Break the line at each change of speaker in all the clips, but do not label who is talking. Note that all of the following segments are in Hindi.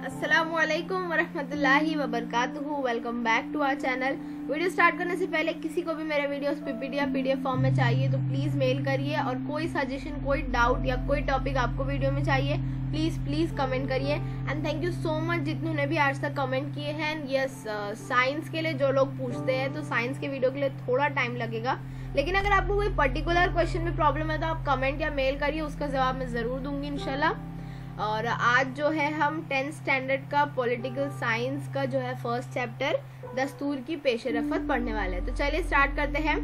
अस्सलामुअलैकुम वरहमतुल्लाहि वबरकातुहू। Welcome back to our channel. Video start करने से पहले किसी को भी मेरे वीडियोस पीपीटी या पीडीएफ फॉर्म में चाहिए तो प्लीज मेल करिए, और कोई सजेशन, कोई डाउट या कोई टॉपिक आपको वीडियो में चाहिए प्लीज कमेंट करिए। And thank you so much जिन्होंने भी आज तक कमेंट किए हैं। यस, साइंस के लिए जो लोग पूछते हैं तो साइंस के वीडियो के लिए थोड़ा टाइम लगेगा, लेकिन अगर आपको कोई पर्टिकुलर क्वेश्चन में प्रॉब्लम है तो आप कमेंट या मेल करिए, उसका जवाब मैं जरूर दूंगी इंशाल्लाह। और आज जो है हम 10th स्टैंडर्ड का पॉलिटिकल साइंस का जो है फर्स्ट चैप्टर दस्तूर की पेशरफत पढ़ने वाले हैं। तो चलिए स्टार्ट करते हैं।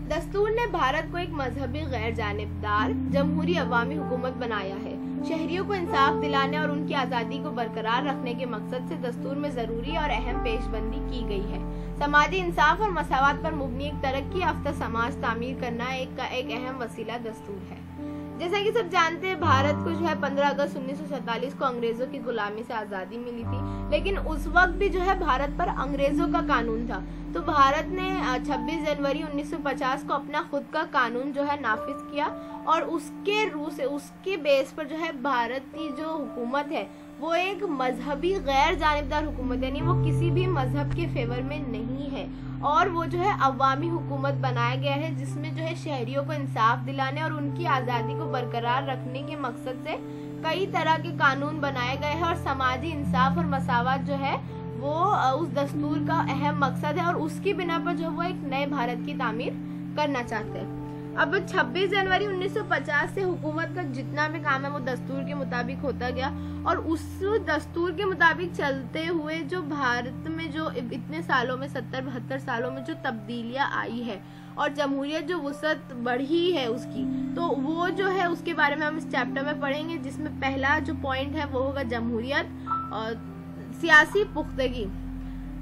दस्तूर ने भारत को एक मजहबी गैर जानिबदार जमहूरी अवामी हुकूमत बनाया है। शहरियों को इंसाफ दिलाने और उनकी आज़ादी को बरकरार रखने के मकसद से दस्तूर में जरूरी और अहम पेशबंदी की गई है। समाजी इंसाफ और मसावत पर मुबनी एक तरक्की याफ्ता समाज तामीर करना एक अहम वसीला दस्तूर है। जैसा कि सब जानते हैं, भारत को जो है 15 अगस्त 1947 को अंग्रेजों की गुलामी से आज़ादी मिली थी, लेकिन उस वक्त भी जो है भारत पर अंग्रेजों का कानून था। तो भारत ने 26 जनवरी 1950 को अपना खुद का कानून जो है नाफिज किया, और उसके बेस पर जो है भारत की जो हुकूमत है वो एक मजहबी गैर जानिबदार हुकूमत, यानी वो किसी भी मजहब के फेवर में नहीं है, और वो जो है अवामी हुकूमत बनाया गया है जिसमें जो है शहरियों को इंसाफ दिलाने और उनकी आज़ादी को बरकरार रखने के मकसद से कई तरह के कानून बनाए गए हैं। और समाजी इंसाफ और मसावत जो है वो उस दस्तूर का अहम मकसद है, और उसकी बिना पर जो वो एक नए भारत की तामीर करना चाहते हैं। अब 26 जनवरी 1950 से हुकूमत का जितना भी काम है वो दस्तूर के मुताबिक होता गया, और उस दस्तूर के मुताबिक चलते हुए जो भारत में जो इतने सालों में 70-72 सालों में जो तब्दीलियां आई है और जमहूरियत जो वुसअत बढ़ी है उसकी, तो वो जो है उसके बारे में हम इस चैप्टर में पढ़ेंगे, जिसमें पहला जो पॉइंट है वो होगा जमहूरियत और सियासी पुख्तगी।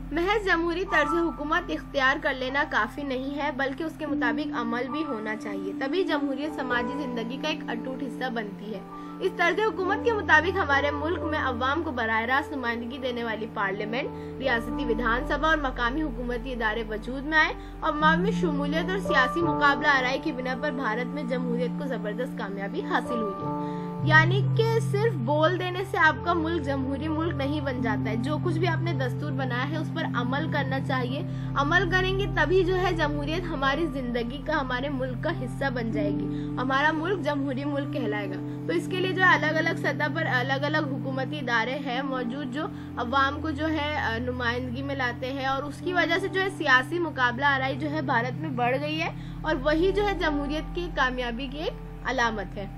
महज जमहूरी तर्ज हुकूमत इख्तियार कर लेना काफी नहीं है, बल्कि उसके मुताबिक अमल भी होना चाहिए, तभी जमहूरियत समाजी जिंदगी का एक अटूट हिस्सा बनती है। इस तर्ज हुकूमत के मुताबिक हमारे मुल्क में अवाम को बराह रास्त नुमाइंदगी देने वाली पार्लियामेंट, रियासती विधानसभा और मकामी हुकूमती इदारे वजूद में आए, और अवामी शमूलियत और सियासी मुकाबला आराई की बिना पर भारत में जमहूरियत को जबरदस्त कामयाबी हासिल हुई है। यानी कि सिर्फ बोल देने से आपका मुल्क जमहूरी मुल्क नहीं बन जाता है। जो कुछ भी आपने दस्तूर बनाया है उस पर अमल करना चाहिए। अमल करेंगे तभी जो है जमहूरियत हमारी जिंदगी का, हमारे मुल्क का हिस्सा बन जाएगी, हमारा मुल्क जमहूरी मुल्क कहलाएगा। तो इसके लिए जो अलग अलग सतह पर अलग अलग हुकूमती इदारे हैं मौजूद जो अवाम को जो है नुमाइंदगी में लाते हैं, और उसकी वजह से जो है सियासी मुकाबला आराई जो है भारत में बढ़ गई है, और वही जो है जमहूरियत की कामयाबी की एक अलामत है।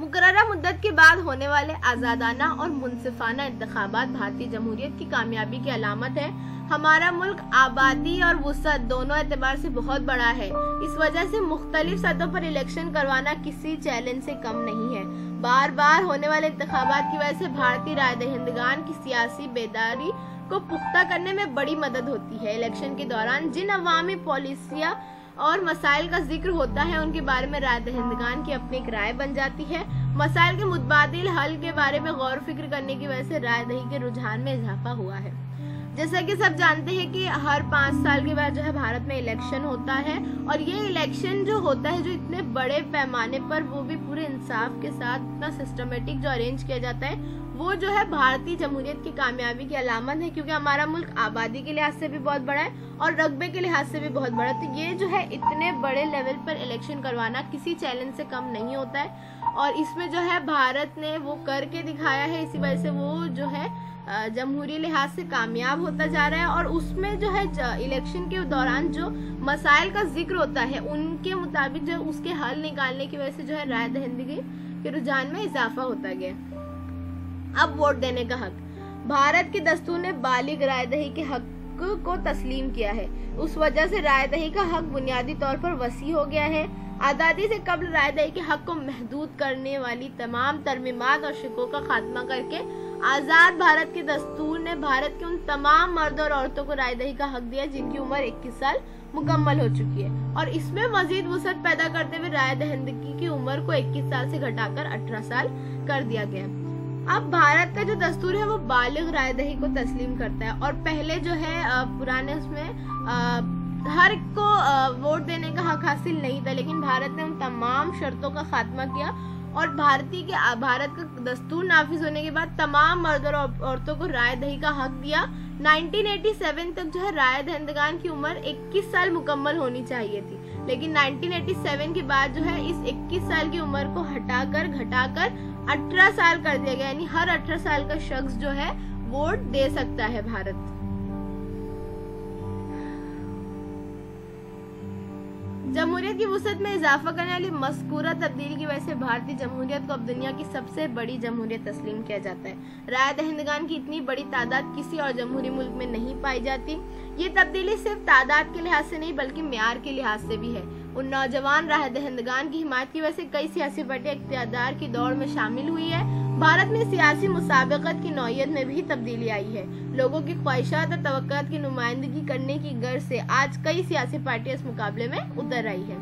मुकर्ररा मुद्दत के बाद होने वाले आज़ादाना और मुनसिफाना इंतखाबात भारतीय जमहूरियत की कामयाबी की अलामत है। हमारा मुल्क आबादी और वुसअत दोनों एतबार से बहुत बड़ा है। इस वजह से मुख्तलिफ सतहों पर इलेक्शन करवाना किसी चैलेंज से कम नहीं है। बार बार होने वाले इंतखाबात की वजह से भारतीय राय दहिंदगान की सियासी बेदारी को पुख्ता करने में बड़ी मदद होती है। इलेक्शन के दौरान जिन अवामी पॉलिसियाँ और मसाइल का जिक्र होता है उनके बारे में राय दहिंदगान की अपनी एक राय बन जाती है। मसाइल के मुतबादिल हल के बारे में गौर फिक्र करने की वजह से राय दही के रुझान में इजाफा हुआ है। जैसा कि सब जानते हैं कि हर 5 साल के बाद जो है भारत में इलेक्शन होता है, और ये इलेक्शन जो होता है जो इतने बड़े पैमाने पर, वो भी पूरे इंसाफ के साथ इतना सिस्टमेटिक जो अरेंज किया जाता है, वो जो है भारतीय जमहूरियत की कामयाबी की अलामत है। क्योंकि हमारा मुल्क आबादी के लिहाज से भी बहुत बड़ा है और रकबे के लिहाज से भी बहुत बड़ा है, तो ये जो है इतने बड़े लेवल पर इलेक्शन करवाना किसी चैलेंज से कम नहीं होता है, और इसमें जो है भारत ने वो करके दिखाया है। इसी वजह से वो जो है जमहूरी लिहाज से कामयाब होता जा रहा है, और उसमें जो है इलेक्शन के दौरान जो मसाइल का जिक्र होता है उनके मुताबिक जो उसके हल निकालने की वजह से जो है राय दहिंदगी के रुझान में इजाफा होता गया। अब वोट देने का हक, भारत के दस्तूर ने बालिग राय दही के हक को तस्लीम किया है। उस वजह से राय दही का हक बुनियादी तौर पर वसी हो गया है। आज़ादी से कब्ल राय दही के हक को महदूद करने वाली तमाम तरमीमात और शिकों का खात्मा करके आज़ाद भारत के दस्तूर ने भारत के उन तमाम मर्द और औरतों को राय दही का हक दिया जिनकी उम्र 21 साल मुकम्मल हो चुकी है, और इसमें मजीद वुसअत पैदा करते हुए राय दहिंदगी की उम्र को 21 साल से घटाकर 18 साल कर दिया गया। अब भारत का जो दस्तूर है वो बालिग राय दही को तस्लीम करता है, और पहले जो है पुराने उसमें हर को वोट देने का हक हासिल नहीं था, लेकिन भारत ने उन तमाम शर्तों का खात्मा किया और भारत का दस्तूर नाफिज होने के बाद तमाम मर्द और औरतों को राय दही का हक दिया। 1987 तक जो है राय दहिंदगान की उम्र 21 साल मुकम्मल होनी चाहिए थी, लेकिन 1987 के बाद जो है इस 21 साल की उम्र को घटाकर 18 साल कर दिया गया, यानी हर 18 साल का शख्स जो है वोट दे सकता है भारत। जमहूरियत की वुसअत में इजाफा करने वाली मज़कूरा तब्दीली की वजह से भारतीय जमहूरियत को अब दुनिया की सबसे बड़ी जमहूरियत तस्लीम किया जाता है। राय दहिंदगान की इतनी बड़ी तादाद किसी और जमहूरी मुल्क में नहीं पाई जाती। ये तब्दीली सिर्फ तादाद के लिहाज से नहीं बल्कि म्यार के लिहाज से भी है। उन नौजवान राय दहिंदगान की हिमायत की वजह से कई सियासी पार्टियां इख्तियार की दौड़ में शामिल हुई है। भारत में सियासी मुसाबकत की नौयत में भी तब्दीली आई है। लोगों की ख्वाहिशात और तवक्कुआत की नुमाइंदगी करने की गर्ज से आज कई सियासी पार्टियां इस मुकाबले में उतर आई है।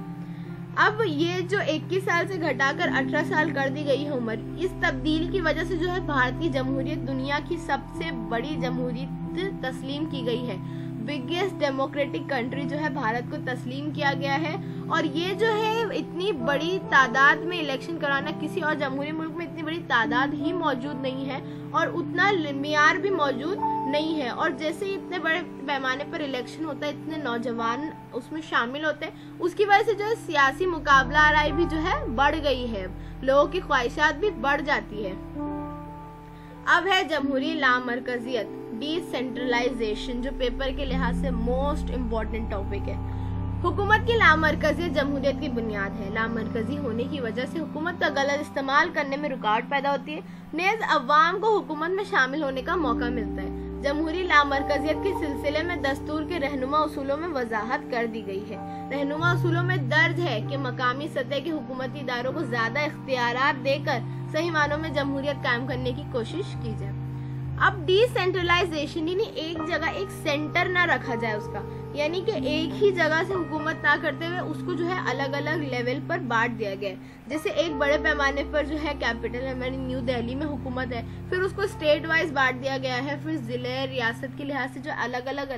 अब ये जो 21 साल से घटाकर 18 साल कर दी गई है उम्र, इस तब्दीली की वजह से जो है भारतीय जमहूरियत दुनिया की सबसे बड़ी जमहूरियत तस्लीम की गई है। बिगेस्ट डेमोक्रेटिक कंट्री जो है भारत को तस्लीम किया गया है। और ये जो है इतनी बड़ी तादाद में इलेक्शन कराना, किसी और जमहूरी मुल्क में इतनी बड़ी तादाद ही मौजूद नहीं है और उतना मियार भी मौजूद नहीं है। और जैसे इतने बड़े पैमाने पर इलेक्शन होता है, इतने नौजवान उसमें शामिल होते हैं, उसकी वजह से जो है सियासी मुकाबला आराई भी जो है बढ़ गई है, लोगों की ख्वाहिशात भी बढ़ जाती है। अब है जमहूरी लामरकजियत, डिसेंट्रलाइजेशन, जो पेपर के लिहाज से मोस्ट इम्पोर्टेंट टॉपिक है। हुकूमत की लामरकजियत जमहूरियत की बुनियाद है। लामरकजी होने की वजह से हुकूमत का गलत इस्तेमाल करने में रुकावट पैदा होती है, नेज़ अवाम को हुकूमत में शामिल होने का मौका मिलता है। जमहूरी लामरकजियत के सिलसिले में दस्तूर के रहनुमा उसूलों में वजाहत कर दी गई है। रहनुमा उसूलों में दर्ज है कि मकामी सतह के हुकूमती इदारों को ज्यादा इख्तियारात देकर सही मानों में जमहूरियत कायम करने की कोशिश की जाए। अब डिसेंट्रलाइजेशन यानी एक जगह एक सेंटर ना रखा जाए उसका, यानी कि एक ही जगह से हुकूमत ना करते हुए उसको जो है अलग अलग लेवल पर बांट दिया गया है। जैसे एक बड़े पैमाने पर जो है कैपिटल हमारी न्यू दिल्ली में हुकूमत है, फिर उसको स्टेट वाइज बांट दिया गया है, फिर जिले रियासत के लिहाज से जो अलग अलग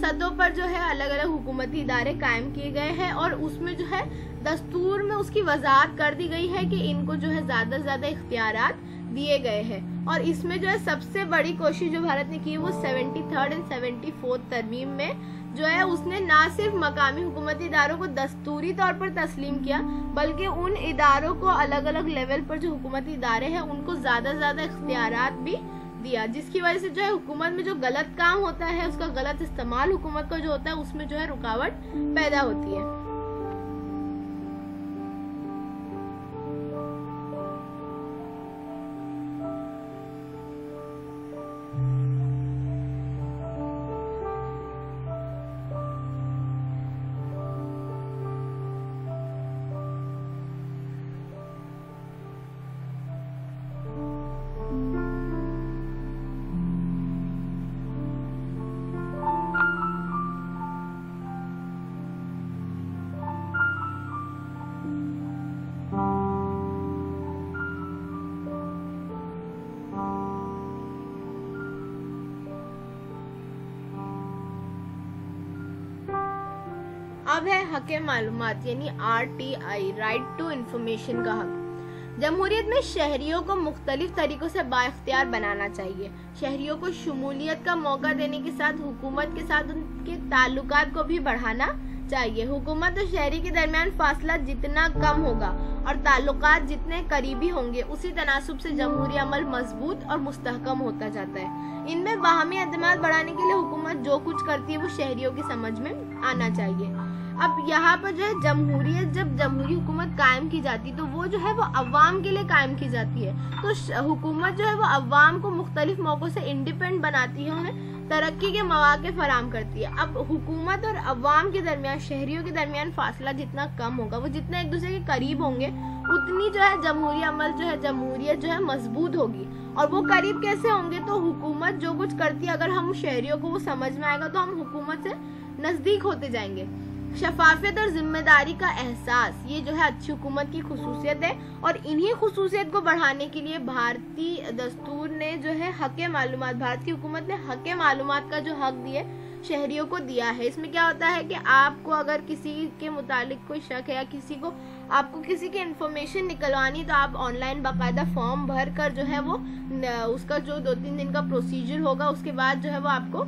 सतहों पर जो है अलग अलग हुकूमती इदारे कायम किए गए हैं। और उसमें जो है दस्तूर में उसकी वजाहत कर दी गई है कि इनको जो है ज्यादा से ज्यादा इख्तियारात दिए गए हैं। और इसमें जो है सबसे बड़ी कोशिश जो भारत ने की है वो 73rd एंड 74th तरमीम में जो है उसने ना सिर्फ मकामी हुकूमती इदारों को दस्तूरी तौर पर तस्लीम किया, बल्कि उन इदारों को अलग अलग लेवल पर जो हुकूमती इदारे हैं उनको ज्यादा से ज्यादा इख्तियारात भी दिया, जिसकी वजह से जो है हुकूमत में जो गलत काम होता है, उसका गलत इस्तेमाल हुकूमत का जो होता है, उसमें जो है रुकावट पैदा होती है। अब है हक़े मालूमात यानी RTI, राइट टू इंफॉर्मेशन का हक। जमहूरियत में शहरियों को मुख्तलिफ तरीकों से बाइख्तियार बनाना चाहिए। शहरियों को शमूलियत का मौका देने के साथ हुकूमत के साथ उनके ताल्लुकात को भी बढ़ाना चाहिए। हुकूमत और शहरी के दरमियान फासला जितना कम होगा और ताल्लुकात जितने करीबी होंगे, उसी तनासुब से जमहूरी अमल मजबूत और मुस्तहकम होता जाता है। इनमें बाहमी एतमाद बढ़ाने के लिए हुकूमत जो कुछ करती है वो शहरियों की समझ में आना चाहिए। अब यहाँ पर जो है जमहूरियत, जब जमहूरी हुकूमत कायम की जाती है तो वो जो है वो अवाम के लिए कायम की जाती है। तो हुकूमत जो है वो अवाम को मुख्तलिफ मौकों से इंडिपेंडेंट बनाती है, उन्हें तरक्की के मौके फराहम करती है। अब हुकूमत और अवाम के दरमियान, शहरियों के दरमियान फासला जितना कम होगा, वो जितना एक दूसरे के करीब होंगे, उतनी जो है जमहूरी अमल जो है, जमहूरियत जो है मजबूत होगी। और वो करीब कैसे होंगे? तो हुकूमत जो कुछ करती है, अगर हम शहरियों को वो समझ में आएगा तो हम हुकूमत से नजदीक होते जाएंगे। शफाफियत और जिम्मेदारी का एहसास, ये जो है अच्छी हुकूमत की खुसूसियत है। और इन्हीं खुसूसियत को बढ़ाने के लिए भारतीय दस्तूर ने जो है हक़े मालूमात, भारत की हुकूमत ने हक़े मालूमात का जो हक दिए शहरियों को दिया है। इसमें क्या होता है कि आपको अगर किसी के मुतालिक कोई शक है या आपको किसी की इन्फॉर्मेशन निकलवानी, तो आप ऑनलाइन बाकायदा फॉर्म भर कर जो है वो उसका जो 2-3 दिन का प्रोसीजर होगा, उसके बाद जो है वो आपको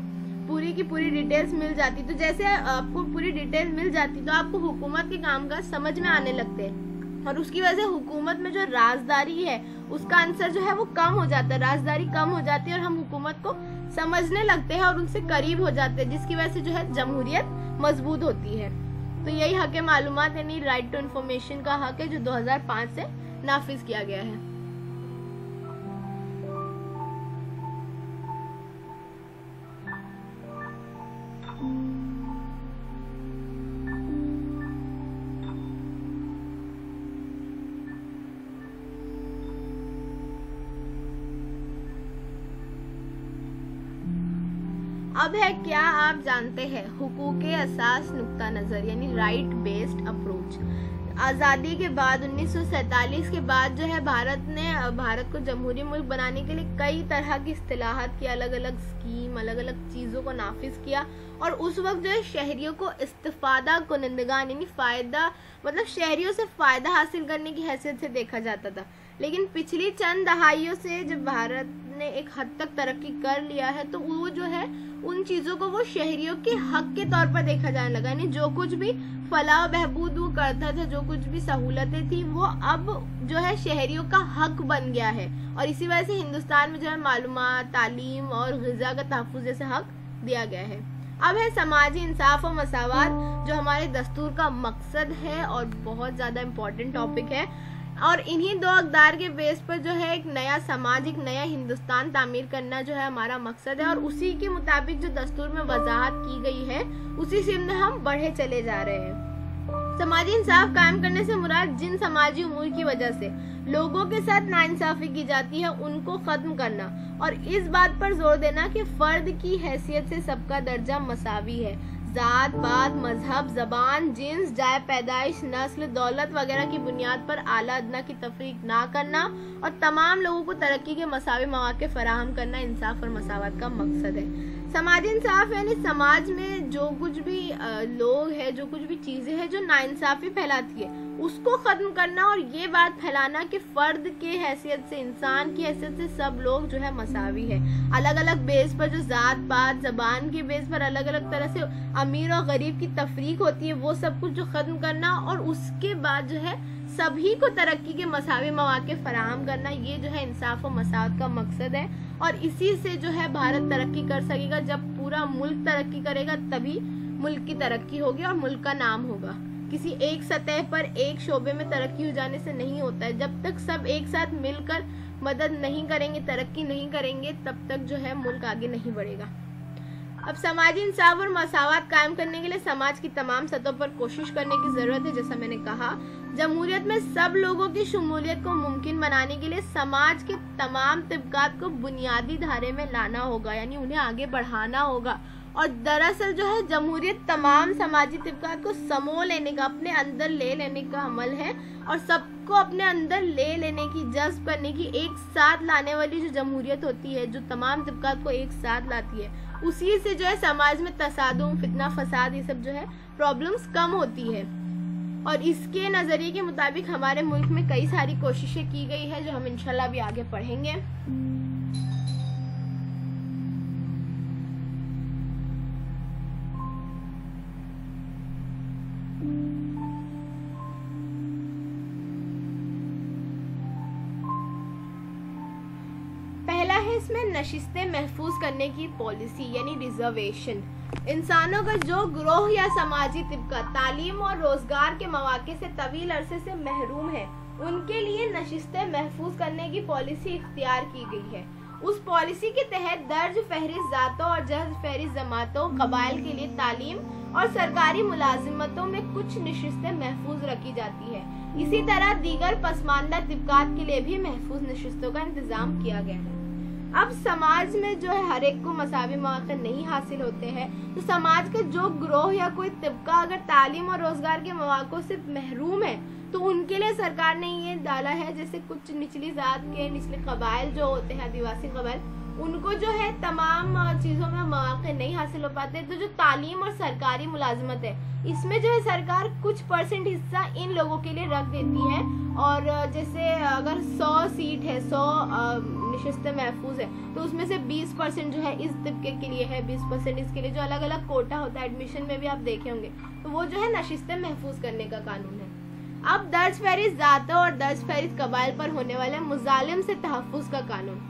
पूरी की पूरी डिटेल्स मिल जाती। तो जैसे आपको पूरी डिटेल मिल जाती तो आपको हुकूमत के कामकाज समझ में आने लगते हैं, और उसकी वजह से हुकूमत में जो राजदारी है उसका आंसर जो है वो कम हो जाता है, राजदारी कम हो जाती है और हम हुकूमत को समझने लगते हैं और उनसे करीब हो जाते हैं, जिसकी वजह से जो है जमहूरियत मजबूत होती है। तो यही हक मालूमात यानी राइट टू इन्फॉर्मेशन का हक है जो 2005 से नाफिज किया गया है। अब है क्या आप जानते हैं हुकूके असास नुक्ता नजर यानी राइट बेस्ड अप्रोच। आज़ादी के बाद 1947 के बाद जो है भारत को जमहूरी मुल्क बनाने के लिए कई तरह की इस्तिलाहात की, अलग अलग स्कीम, अलग अलग चीज़ों को नाफिज किया, और उस वक्त जो है शहरियों को इस्तिफादा कुनंदगान यानी फ़ायदा मतलब शहरियों से फ़ायदा हासिल करने की हैसियत से देखा जाता था। लेकिन पिछली चंद दहाइयों से जब भारत ने एक हद तक तरक्की कर लिया है तो वो जो है उन चीज़ों को वो शहरियों के हक के तौर पर देखा जाने लगा, यानी जो कुछ भी फलाह बहबूद वो करता था, जो कुछ भी सहूलतें थी, वो अब जो है शहरियों का हक बन गया है। और इसी वजह से हिंदुस्तान में जो है मालूमात, तालीम और ग़िज़ा का तहफ़्फ़ुज़ जैसे हक दिया गया है। अब है समाजी इंसाफ और मसावात, जो हमारे दस्तूर का मकसद है और बहुत ज़्यादा इम्पोर्टेंट टॉपिक है, और इन्हीं दो अक़दार के बेस पर जो है एक नया समाज, एक नया हिंदुस्तान तामीर करना जो है हमारा मकसद है, और उसी के मुताबिक जो दस्तूर में वजाहत की गई है उसी से हम बढ़े चले जा रहे हैं। समाजी इंसाफ कायम करने से मुराद जिन समाजी उमूर की वजह से लोगों के साथ नाइंसाफी की जाती है उनको खत्म करना, और इस बात पर जोर देना कि फर्द की हैसियत से सबका दर्जा मसावी है। जात पात, मजहब, जबान, जिन्स, जाय पैदाइश, नस्ल, दौलत वगैरह की बुनियाद पर आला अदना की तफरीक ना करना और तमाम लोगों को तरक्की के मसावी मौके फराहम करना इंसाफ और मसावत का मकसद है। समाजी इंसाफ यानी समाज में जो कुछ भी लोग हैं, जो कुछ भी चीज़ें हैं जो नाइंसाफी फैलाती है उसको ख़त्म करना, और ये बात फैलाना कि फ़र्द के हैसियत से, इंसान की हैसियत से सब लोग जो है मसावी है। अलग अलग बेस पर जो ज़ात पात, ज़बान के बेस पर अलग अलग तरह से अमीर और गरीब की तफरीक होती है वो सब कुछ जो ख़त्म करना, और उसके बाद जो है सभी को तरक्की के मसावी मौके फराहम करना, ये जो है इंसाफ और मसावत का मकसद है। और इसी से जो है भारत तरक्की कर सकेगा। जब पूरा मुल्क तरक्की करेगा तभी मुल्क की तरक्की होगी और मुल्क का नाम होगा। किसी एक सतह पर एक शोबे में तरक्की हो जाने से नहीं होता है। जब तक सब एक साथ मिलकर मदद नहीं करेंगे, तरक्की नहीं करेंगे, तब तक जो है मुल्क आगे नहीं बढ़ेगा। अब समाजी इंसाफ और मसावत कायम करने के लिए समाज की तमाम सतहों पर कोशिश करने की जरूरत है। जैसा मैंने कहा, जमहूरियत में सब लोगों की शमूलियत को मुमकिन बनाने के लिए समाज के तमाम तबकात को बुनियादी धारे में लाना होगा, यानी उन्हें आगे बढ़ाना होगा। और दरअसल जो है जमहूरियत तमाम समाजी तबकात को समो लेने का, अपने अंदर ले लेने का अमल है, और सबको अपने अंदर ले लेने की, जज्ब करने की, एक साथ लाने वाली जो जमहूरियत होती है, जो तमाम तबकात को एक साथ लाती है, उसी से जो है समाज में तसादुम, फितना, फसाद, ये सब जो है प्रॉब्लम्स कम होती है। और इसके नज़रिए के मुताबिक हमारे मुल्क में कई सारी कोशिशें की गई है जो हम इंशाल्लाह भी आगे पढ़ेंगे। पहला है इसमें नशिस्तें महफूज करने की पॉलिसी यानी रिजर्वेशन। इंसानों का जो ग्रोह या समाजी तबका तालीम और रोजगार के मौके से तवील अरसे से महरूम है, उनके लिए नशिस्तें महफूज करने की पॉलिसी इख्तियार की गई है। उस पॉलिसी के तहत दर्ज फहरिस्त जातों और जर्ज फहरिस्त जमातों, कबाइल के लिए तालीम और सरकारी मुलाजिमतों में कुछ नशिस्तें महफूज रखी जाती है। इसी तरह दीगर पसमानदा तबकात के लिए भी महफूज नशिस्तों का इंतजाम किया गया है। अब समाज में जो है हर एक को मसावी मौके नहीं हासिल होते हैं, तो समाज का जो ग्रोह या कोई तबका अगर तालीम और रोजगार के मौकों से महरूम है तो उनके लिए सरकार ने ये डाला है, जैसे कुछ निचली जात के, निचले कबाइल जो होते हैं, आदिवासी कबाइल, उनको जो है तमाम चीज़ों में मौके नहीं हासिल हो पाते। तो जो तालीम और सरकारी मुलाजमत है, इसमें जो है सरकार कुछ % हिस्सा इन लोगों के लिए रख देती है। और जैसे अगर 100 सीट है, 100 नशिस्तें महफूज है, तो उसमें से 20% जो है इस तबके के लिए है, 20% इसके लिए। जो अलग अलग कोटा होता है एडमिशन में भी आप देखे होंगे, तो वो जो है नशिस्तें महफूज करने का कानून है। अब दर्ज फहरिस्त ज़ातों और दर्ज फहरिस्त कबाइल पर होने वाले मुजालिम से तहफ़्फ़ुज़ का कानून,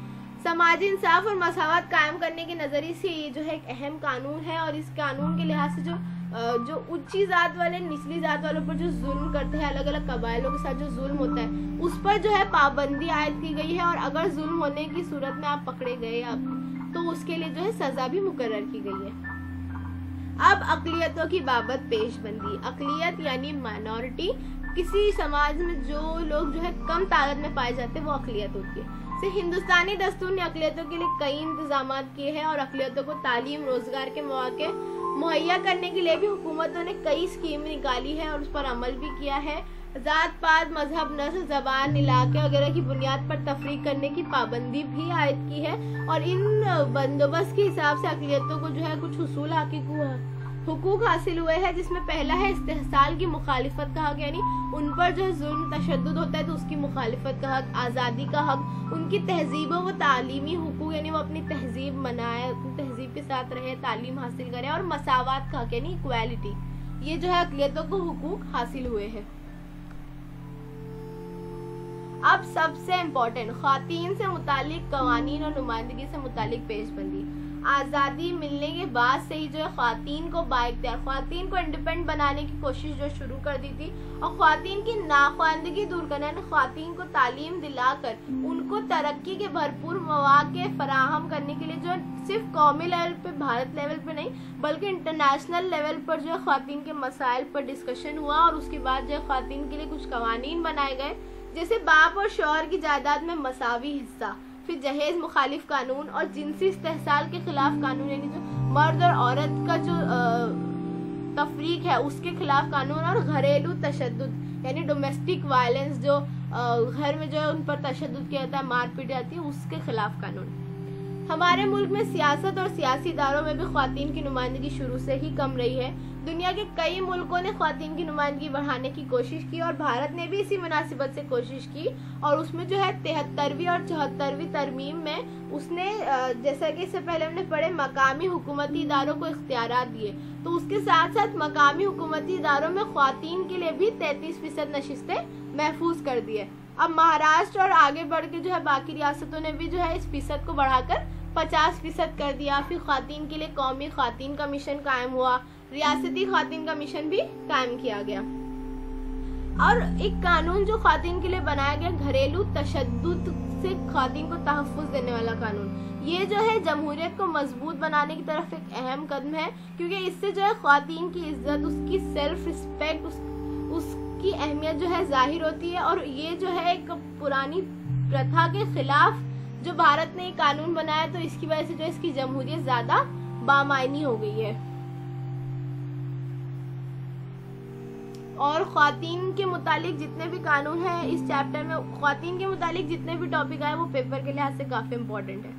समाजी इंसाफ और मसावत कायम करने के नज़रिए से ये जो है एक अहम कानून है। और इस कानून के लिहाज से जो ऊंची जात वाले निचली जात वालों पर जो जुल्म करते हैं, अलग अलग कबाइलों के साथ जो जुल्म होता है, उस पर जो है पाबंदी आयद की गई है। और अगर जुल्म होने की सूरत में आप पकड़े गए तो उसके लिए जो है सजा भी मुकर्रर की गई है। अब अक़लियतों की बाबत पेशबंदी। अक़लियत यानी माइनॉरिटी, किसी समाज में जो लोग जो है कम ताकत में पाए जाते हैं, वो अक़लियत होती है। हिंदुस्तानी दस्तूर ने अक़लियतों के लिए कई इंतजामात किए हैं और अक़लियतों को तालीम, रोजगार के मौके मुहैया करने के लिए भी हुकूमतों ने कई स्कीम निकाली है और उस पर अमल भी किया है। जात पात, मजहब, नस्ल, जबान, इलाके वगैरह की बुनियाद पर तफरीक करने की पाबंदी भी आयद की है। और इन बंदोबस्त के हिसाब से अक़लियतों को जो है कुछ हुसूल हुकूक हासिल हुए हैं, जिसमें पहला है इस्तेहसाल की मुखालिफत का हक, यानी उन पर जो है जुल्म तशद्दुद होता है तो उसकी मुखालिफत का हक, आज़ादी का हक, उनकी तहजीबों व तालीमी हुकूक, यानी वो अपनी तहजीब मनाए, अपनी तहजीब के साथ रहे, तालीम हासिल करे, और मसावात का हक यानी इक्वालिटी, ये जो है अक़लियतों को हुकूक हासिल हुए हैं। अब सबसे इम्पोर्टेंट, ख़वातीन से मुतालिक कवानीन और नुमाइंदगी से मुतालिक पेशबंदी। आज़ादी मिलने के बाद से ही जो है ख़वातीन को बाइख्तियार, ख़वातीन को इंडिपेंडेंट बनाने की कोशिश जो शुरू कर दी थी, और ख़वातीन की नाख्वानदगी दूर करना, ख़वातीन को तालीम दिलाकर उनको तरक्की के भरपूर मौक़े फराहम करने के लिए जो सिर्फ कौमी लेवल पे, भारत लेवल पे नहीं बल्कि इंटरनेशनल लेवल पर जो है ख़वातीन के मसाइल पर डिस्कशन हुआ। और उसके बाद जो है ख़वातीन के लिए कुछ कवानीन बनाए गए, जैसे बाप और शौहर की जायदाद में मसावी हिस्सा, फिर जहेज मुखालिफ कानून और जिनसी इस्तेहसाल के खिलाफ कानून, यानी जो मर्द और औरत का जो तफरीक है उसके खिलाफ कानून, और घरेलू तशद्दुद यानी डोमेस्टिक वायलेंस, जो घर में जो है उन पर तशद्दुद किया जाता है, मारपीट जाती है, उसके खिलाफ कानून। हमारे मुल्क में सियासत और सियासी इदारों में भी ख़वातीन की नुमाइंदगी शुरू से ही कम रही है। दुनिया के कई मुल्कों ने ख़वातीन की नुमाइंदगी बढ़ाने की कोशिश की और भारत ने भी इसी मुनासिबत से कोशिश की। और उसमें जो है 73वीं और 74वीं तरमीम में उसने जैसा कि इससे पहले हमने पढ़े, मकामी हुकूमती इदारों को इख्तियारात दिए, तो उसके साथ साथ मकामी हुकूमती इदारों में ख़वातीन के लिए भी 33% नशिस्तें महफूज कर दिए। अब महाराष्ट्र और आगे बढ़ के जो है बाकी रियासतों ने भी जो है इस फीसद को बढ़ाकर 50% कर दिया। फिर ख़वातीन के लिए कौमी ख़वातीन कमीशन कायम हुआ, रियासती ख़वातीन कमीशन भी कायम किया गया। और एक कानून जो ख़वातीन के लिए बनाया गया, घरेलू तशद्दुद से ख़वातीन को तहफ़्फ़ुज़ देने वाला कानून, ये जो है जमहूरियत को मजबूत बनाने की तरफ एक अहम कदम है, क्योंकि इससे जो है ख़वातीन की इज्जत, उसकी सेल्फ रिस्पेक्ट, उसकी अहमियत जो है जाहिर होती है। और ये जो है एक पुरानी प्रथा के खिलाफ जो भारत ने कानून बनाया, तो इसकी वजह से जो इसकी जमहूरियत ज़्यादा बामायनी हो गई है। और ख़वातीन के मुतालिक जितने भी कानून हैं इस चैप्टर में, ख़वातीन के मुतालिक जितने भी टॉपिक आए वो पेपर के लिहाज से काफ़ी इम्पोर्टेंट है।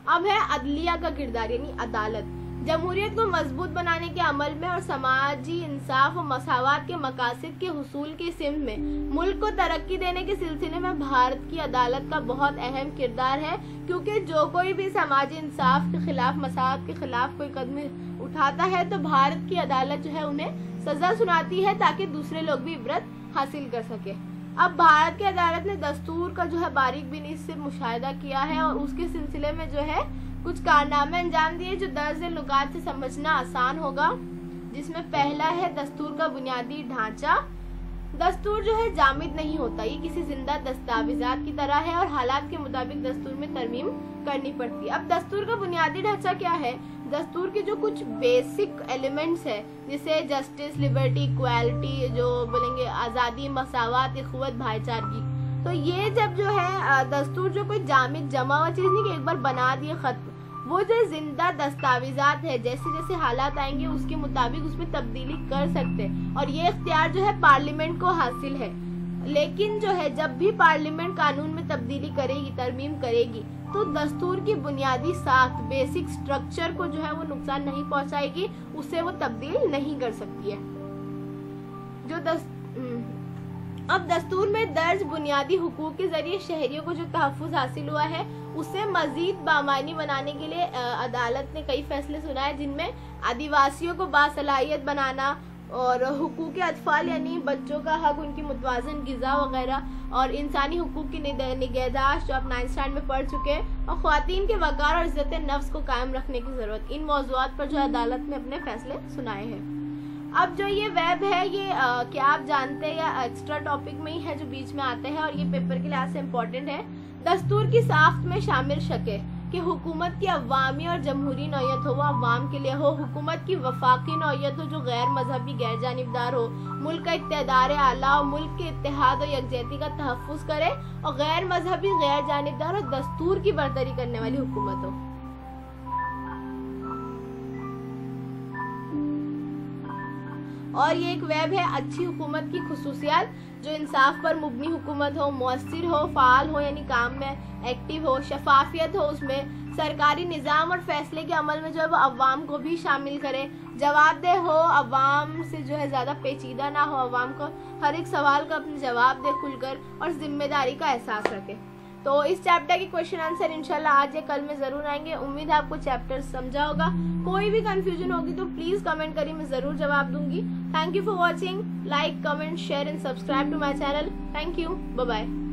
अब है अदलिया का किरदार यानी अदालत। जमहूरियत को मजबूत बनाने के अमल में और समाजी इंसाफ और मसावात के मकासद के हुसूल की सिमत में मुल्क को तरक्की देने के सिलसिले में भारत की अदालत का बहुत अहम किरदार है, क्योंकि जो कोई भी समाजी इंसाफ के खिलाफ, मसावात के खिलाफ कोई कदम उठाता है तो भारत की अदालत जो है उन्हें सजा सुनाती है, ताकि दूसरे लोग भी इबरत हासिल कर सके। अब भारत की अदालत ने दस्तूर का जो है बारीक बीनी से मुशाहिदा किया है और उसके सिलसिले में जो है कुछ कारनामे अंजाम दिए जो दर्ज नुकात से समझना आसान होगा, जिसमें पहला है दस्तूर का बुनियादी ढांचा। दस्तूर जो है जामिद नहीं होता, ये किसी जिंदा दस्तावेजात की तरह है और हालात के मुताबिक दस्तूर में तरमीम करनी पड़ती है। अब दस्तूर का बुनियादी ढांचा क्या है? दस्तूर के जो कुछ बेसिक एलिमेंट्स है, जैसे जस्टिस, लिबर्टी, इक्वालिटी, जो बोलेंगे आज़ादी, मसावात, इखवत, भाईचारगी, तो ये जब जो है दस्तूर जो कोई जामिद जमा हुआ चीज़ नहीं कि एक बार बना दिए खत्म, वो जो जिंदा दस्तावेजात है, जैसे जैसे हालात आएंगे उसके मुताबिक उसमें तब्दीली कर सकते हैं और ये इख्तियार जो है पार्लियामेंट को हासिल है। लेकिन जो है जब भी पार्लियामेंट कानून में तब्दीली करेगी, तरमीम करेगी, तो दस्तूर की बुनियादी साख्त, बेसिक स्ट्रक्चर को जो है वो नुकसान नहीं पहुंचाएगी, उसे वो तब्दील नहीं कर सकती है। अब दस्तूर में दर्ज बुनियादी हुकूक के जरिए शहरियों को जो तहफ़्फ़ुज़ हासिल हुआ है उसे मजीद बामानी बनाने के लिए अदालत ने कई फैसले सुनाए, जिनमें आदिवासियों को बासलाहियत बनाना और हुकूक अतफाल यानी बच्चों का हक, उनकी मुतवाज़न ग़िज़ा वगैरह, और इंसानी हुकूक की निगहदाश्त जो आप 9th स्टैंडर्ड में पढ़ चुके हैं, और ख़वातीन के वक़ार और इज़्ज़त नफ्स को कायम रखने की ज़रूरत। इन मौज़ूआत पर जो अदालत ने अपने फैसले सुनाए हैं। अब जो ये वेब है ये क्या आप जानते हैं या एक्स्ट्रा टॉपिक में ही है जो बीच में आते हैं और ये पेपर के लिहाज से इम्पोर्टेंट है। दस्तूर की साख्त में शामिल शके कि हुकूमत की अवामी और जमहूरी नौयत हो, वो अवाम के लिए हो, हुकूमत की वफाकी नौयत हो जो गैर मजहबी गैर जानिबदार हो, मुल्क का इक़्तिदार आला और मुल्क के इत्तेहाद और यकजहती का तहफ़्फ़ुज़ करे, और गैर मजहबी गैर जानिबदार और दस्तूर की बरतरी करने वाली हुकूमत हो। और ये एक वेब है अच्छी हुकूमत की खुसूसियात, जो इंसाफ पर मुबनी हुकूमत हो, मुअस्सिर हो, फ़ाल हो यानी काम में एक्टिव हो, शफाफियत हो उसमें, सरकारी निज़ाम और फैसले के अमल में जो है वो अवाम को भी शामिल करे, जवाबदेह हो, अवाम से जो है ज़्यादा पेचीदा ना हो, अवाम को हर एक सवाल का अपने जवाब दे खुलकर और जिम्मेदारी का एहसास रखे। तो इस चैप्टर के क्वेश्चन आंसर इंशाल्लाह आज या कल में ज़रूर आएंगे। उम्मीद है आपको चैप्टर समझा होगा। कोई भी कंफ्यूजन होगी तो प्लीज़ कमेंट करिए, मैं ज़रूर जवाब दूंगी। Thank you for watching. Like, comment, share and subscribe to my channel. Thank you, bye bye.